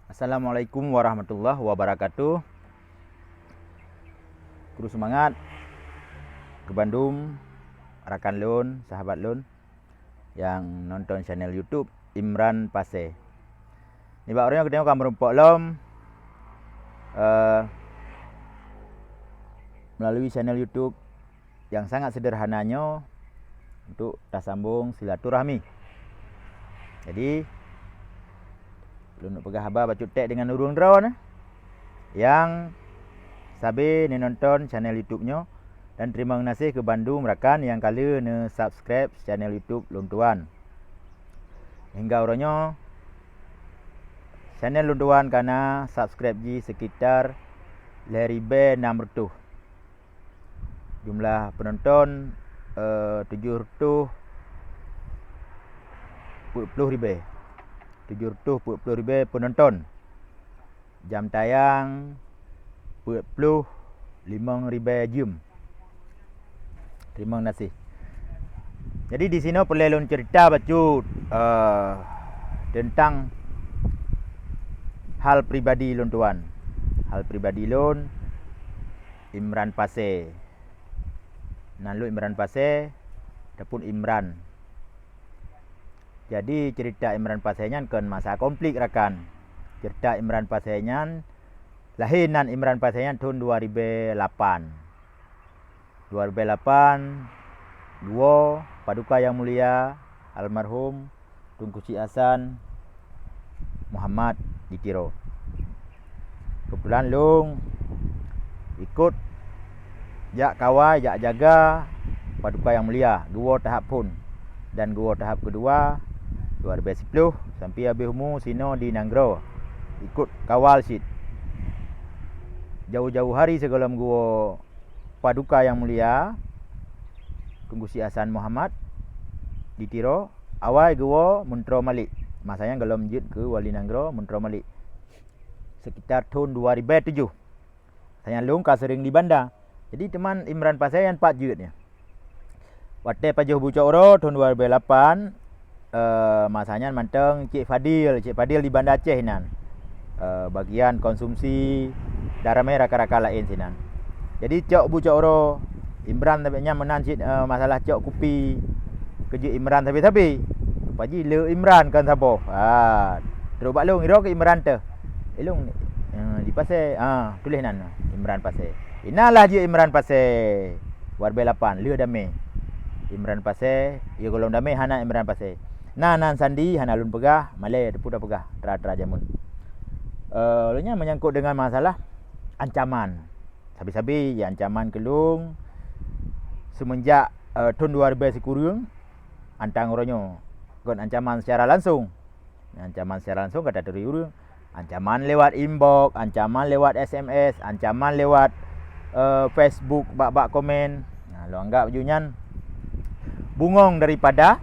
Assalamualaikum warahmatullahi wabarakatuh. Kru semangat ke Bandung, rakan lun, sahabat lun yang nonton channel YouTube Imran Pase. Ni bak orang ketemu kan merumpok lom melalui channel YouTube yang sangat sederhananya untuk tersambung silaturahmi. Jadi lu nak pegah habar baca tek dengan urung drone yang sabi ni nonton channel YouTube-nya, dan terima kasih ke Bandung rakan yang kala ne subscribe channel YouTube Lun Tuan. Hingga orangnya channel Lun Tuan kana subscribe ji sekitar 600. Jumlah penonton 700 ribu penonton. Jam tayang 45 ribu jam. Terima kasih. Jadi di sini boleh lun cerita bacut tentang hal pribadi lun tuan. Hal pribadi lun Imran Pase. Nalu Imran Pase ataupun Imran. Jadi cerita Imran Pasenyan kan masa konflik rakan. Cerita Imran Pasenyan lahiran Imran Pasenyan tahun 2008. 2008 dua paduka yang mulia almarhum Tunku Cik Hasan Muhammad ditiro. Kebetulan lung ikut jak kawai jak jaga paduka yang mulia dua tahap pun, dan dua tahap kedua 2010 sampai habis umur sino di Nanggro ikut kawal sit. Jauh-jauh hari sebelum gua paduka yang mulia Tunku Cik Hasan Muhammad ditiro, awal gua muntro malik. Masanya gelom jid ke Wali Nanggro muntro malik. Sekitar tahun 2007. Saya lung ka sering di bandar. Jadi teman Imran Pase yang 4 jutnya. Waktu pajuh bucok ro tahun 2008 masanya manteng Cik Fadil di Bandar Aceh nan. Bagian konsumsi darah merah rakan-rakan lain sinan. Jadi cok bucok ro Imran tabiknya menan cik masalah cok kopi. Kerja Imran tapi paji le Imran kan sabo. Terus bak long iro ke Imran tu. Elong di Pase tulis nan Imran Pase. Inalah je Imran Pase. 2008 le damai. Imran Pase, ia golong damai hana Imran Pase. Nan sandi hana lun pegah, malai depu dah pegah, tra jamun. Lalunya menyangkut dengan masalah ancaman. Sabi-sabi ya ancaman kelung semenjak tahun 2000 kurang antang orangnya kon ancaman secara langsung. Ancaman secara langsung kata dari urang. Ancaman lewat inbox, ancaman lewat SMS, ancaman lewat Facebook bak komen. Nah, lo anggap junyan bungong daripada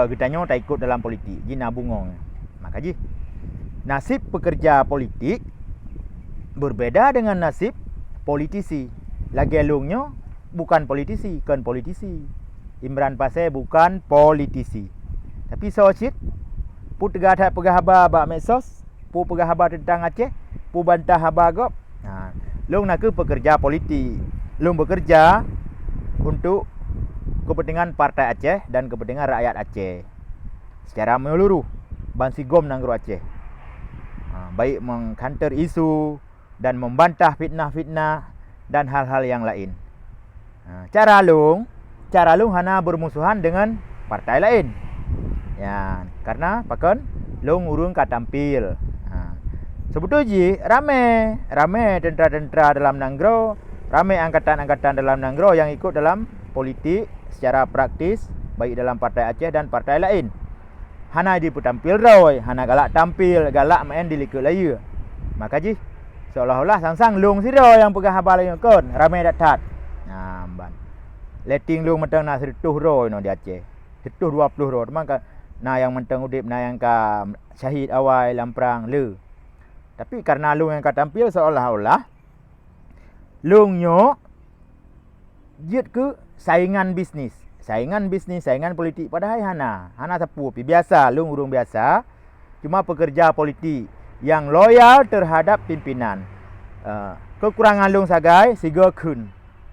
kitanya tak ikut dalam politik. Jina bungong. Maka ji nasib pekerja politik berbeda dengan nasib politisi. Lagi elungnya bukan politisi, kan politisi. Imran Pase bukan politisi. Tapi sosit pu tegah pegah habar bak medsos, pu pegah habar tentang Aceh, pu bantah habar gop. Long nak ke pekerja politik. Long bekerja untuk kepentingan partai Aceh dan kepentingan rakyat Aceh secara menyeluruh. Bansigom Nanggro Aceh. Baik mengkanter isu dan membantah fitnah-fitnah dan hal-hal yang lain. Cara lung hana bermusuhan dengan partai lain. Ya, karena pakon lung urung ka tampil. Sebetulnya ramai tentera-tentera dalam Nanggro, ramai angkatan-angkatan dalam Nanggro yang ikut dalam politik secara praktis baik dalam partai Aceh dan partai lain. Hana di tampil roy, hana galak tampil, galak main di likut laya. Maka ji seolah-olah sang-sang lung siro yang pegah habar lain kon, ramai datat. Ban. Letting lung mentang nak 100 roy no di Aceh. 120 roy. Maka na yang mentang udip na yang ka syahid awal lamprang le. Tapi karena lung yang ka tampil seolah-olah lungnyo jid ke saingan bisnis, saingan politik. Padahal hana sapu pi biasa, lung urung biasa, cuma pekerja politik. yang loyal terhadap pimpinan. Kekurangan lung sagai siga kun.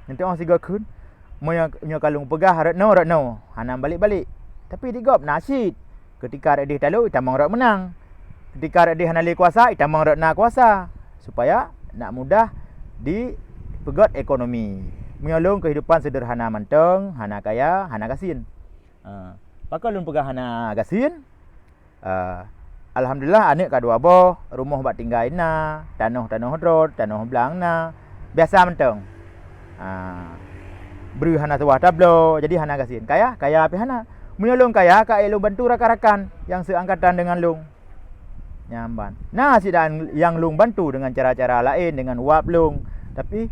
Nanti orang siga kun moyo kalung pegah retno hanam balik-balik. Tapi digop nasid. Ketika redih talu itamang rak menang. Ketika redih hanali kuasa itamang rak na kuasa supaya nak mudah di pegot ekonomi. Menyolong kehidupan sederhana manteng, hana kaya, hana gasin. Pakal lun pegah hana gasin. Alhamdulillah anak kadua boh, rumah bat tinggal ina, tanah rod, tanah belang na. Biasa manteng. Beri hana tuah tablo, jadi hana gasin. Kaya api hana. Menyolong kaya ka elong bantu rakan-rakan yang seangkatan dengan lung. Nyamban. Nah, sidang yang lung bantu dengan cara-cara lain, dengan wap lung. Tapi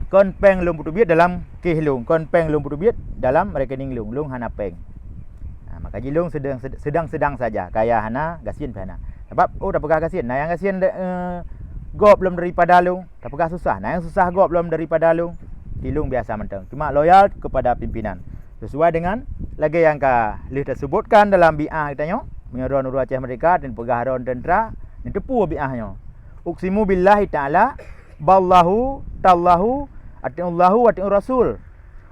kon peng lung putu biet dalam keh lung, kon peng lung putu biet dalam rekening lung. Lung hana peng. Maka lung sedang saja. Kaya hana gasin hana. Sebab dah pegah gasin. Nah yang gasin gop belum daripada lung. Dah pegah susah. Nah yang susah gop belum daripada lung. Lung biasa menteng. Cuma loyal kepada pimpinan. Sesuai dengan lagi yang lih tersebutkan dalam bi'ah katanya, menyeron uru Aceh mereka dan pegah ron tentera, yang tepu bi'ahnya. Uksimu billahi ta'ala, ballahu, tallahu, ati'ullahu, ati'ur rasul,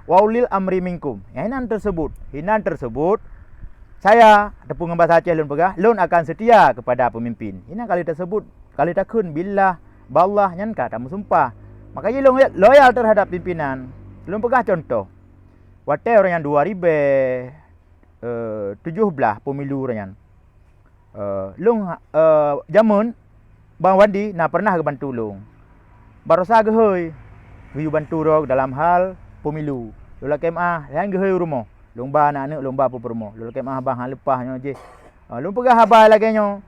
wa ulil amri minkum. Hinan tersebut, saya tepu dengan bahasa Aceh lun pegah, lun akan setia kepada pemimpin. Hinan kali tersebut, kali takun billah, ballah, nyan ka, tamu sumpah. Maka lun loyal terhadap pimpinan. Lun pegah contoh. Watai orang yang 2017 pemilu orang yang lung jamun Bang Wandi nak pernah ke bantu lung. Barosa gehoi wiu bantu rog dalam hal pemilu. Lula kemah yang gehoi rumah. Lung ba anak lung ba apa rumah. Lula kemah bang hang lepahnya je. Lung pegah habai lagi nyo.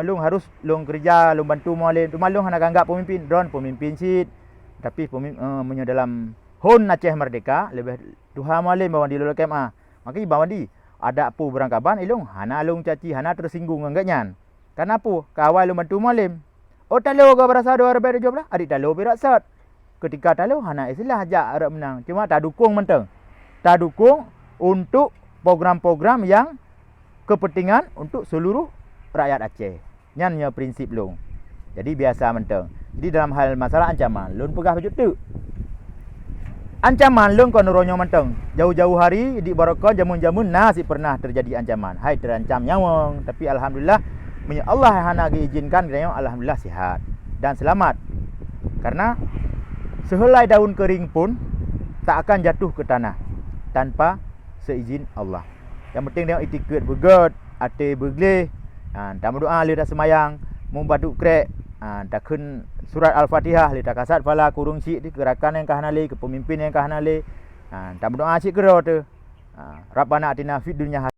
Lung harus lung kerja, lung bantu molin. Cuma lung nak anggap pemimpin drone pemimpin sit. Tapi menyo dalam Hon Aceh Merdeka lebih Tuhan malin Bang Wandi lolo kemah. Maka Bang Wandi ada apa berangkaban ilung hana lung caci hana tersinggung enggaknya. Kenapa? Kawal lung bantu malim. Oh talo ke berasa 2017 adik talo berak sat. Ketika talo hana istilah ajak arab menang. Cuma tak dukung menteng. Tak dukung untuk program-program yang kepentingan untuk seluruh rakyat Aceh. Nyannya prinsip lung. Jadi biasa menteng. Jadi dalam hal masalah ancaman lun pegah baju tu. Ancaman lung kon ronyo menteng. Jauh-jauh hari di Barakon jamun-jamun nasi pernah terjadi ancaman. Hai terancam nyawang, tapi alhamdulillah Allah hana diizinkan katanya alhamdulillah sihat dan selamat. Karena sehelai daun kering pun tak akan jatuh ke tanah tanpa seizin Allah. Yang penting dia etiket begot, ate begleh. Tak berdoa li dah semayang, mumbaduk krek. Tak kun surat Al-Fatihah li tak kasat fala kurung sik di gerakan yang kahanale ke pemimpin yang kahanale. Tak berdoa sik kero tu. Rabbana atina fid dunya